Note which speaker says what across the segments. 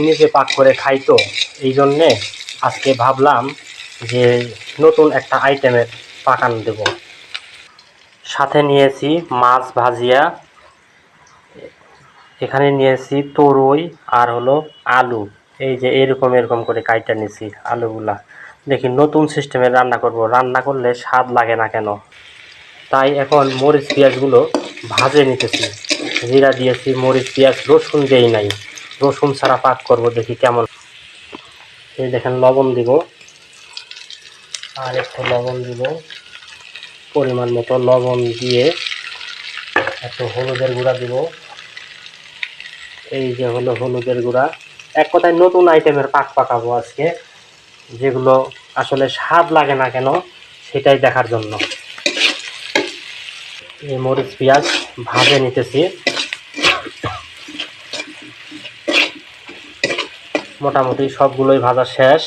Speaker 1: নিজে পাক করে খাই, তো এই জন্যে আজকে ভাবলাম যে নতুন একটা আইটেমের পাকান দেব। সাথে নিয়েছি মাছ ভাজিয়া, এখানে নিয়েছি তরুই আর হলো আলু। এই যে এরকম এরকম করে কাইটা নিয়েছি আলুগুলা। দেখি নতুন সিস্টেমে রান্না করব, রান্না করলে স্বাদ লাগে না কেন। তাই এখন মরিচ পেঁয়াজগুলো ভাজে নিতেছি। জিরা দিয়েছি, মরিচ পেঁয়াজ, রসুন দেই নাই, রসুন ছাড়া পাক করব, দেখি কেমন। এই দেখেন লবণ দিব, আর একটু লবণ দিব, পরিমাণ মতো লবণ দিয়ে একটু হলুদের গুঁড়া দিব। এই যে হলো হলুদের গুঁড়া। এক কথায় নতুন আইটেমের পাক পাকাবো আজকে, যেগুলো আসলে স্বাদ লাগে না কেন সেটাই দেখার জন্য। এই মরিচ পেঁয়াজ ভাজে নিতেছি, মোটামুটি সবগুলোই ভাজা শেষ।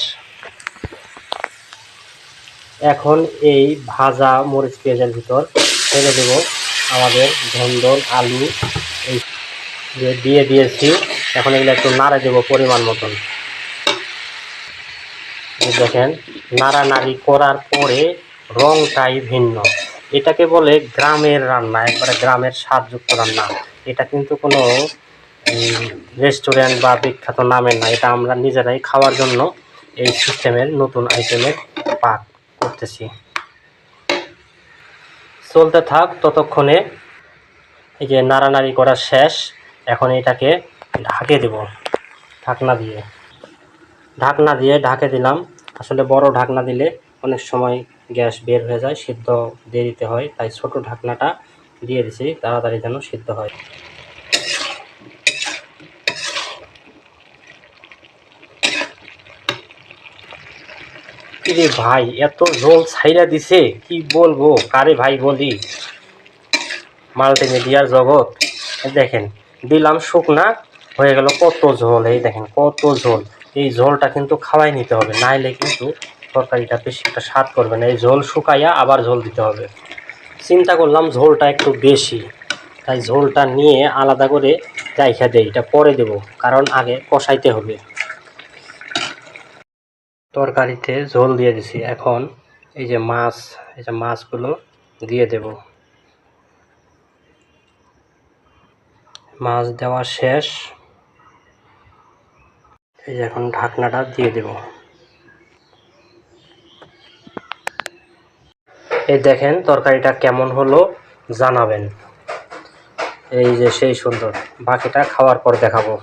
Speaker 1: এখন এই ভাজা মরিচ পেঁয়াজের ভিতর ছেড়ে দেব আমাদের ধন্দল আলু, এই যে দিয়ে দিয়েছি। এখন এগুলো একটু নাড়া দেবো পরিমাণ মতন। দেখেন নাড়ানাড়ি করার পরে রংটাই ভিন্ন। এটাকে বলে গ্রামের রান্না, একবারে গ্রামের স্বাদযুক্ত রান্না। এটা কিন্তু কোনো রেস্টুরেন্ট বা বিখ্যাত নামের না, এটা আমরা নিজেরাই খাওয়ার জন্য এই সিস্টেমের নতুন আইটেমের পাক করতেছি। চলতে থাক ততক্ষণে। এই যে নাড়ানাড়ি করা শেষ, এখন এটাকে ঢাকে দেব। ঢাকনা দিয়ে ঢাকে দিলাম। আসলে বড় ঢাকনা দিলে অনেক সময় গ্যাস বের হয়ে যায়, সিদ্ধ দেরিতে হয়, তাই ছোট ঢাকনাটা দিয়ে দিছি, তাড়াতাড়ি যেন সিদ্ধ হয়। রে ভাই, এত ঝোল ছাইরা দিছে, কি বলবো, কারে ভাই বলি। মাল্টিমিডিয়ার জগৎ। দেখেন দিলাম শুকনা, হয়ে গেল কত ঝোল। এই দেখেন কত ঝোল। এই ঝোলটা কিন্তু খাওয়াই নিতে হবে, নাইলে কিন্তু তরকারিটা বেশি একটা স্বাদ করবে না। এই ঝোল শুকাইয়া আবার ঝোল দিতে হবে। চিন্তা করলাম ঝোলটা একটু বেশি, তাই ঝোলটা নিয়ে আলাদা করে রাইখা দেই, এটা পরে দেব, কারণ আগে কষাইতে হবে। তরকারিতে ঝোল দিয়ে দিছি, এখন এই যে মাছগুলো দিয়ে দেব। মাছ দেওয়া শেষ, এই যে এখন ঢাকনাটা দিয়ে দেব। এই দেখেন তরকারিটা কেমন হলো জানাবেন। এই যে সেই সুন্দর, বাকিটা খাওয়ার পর দেখাবো।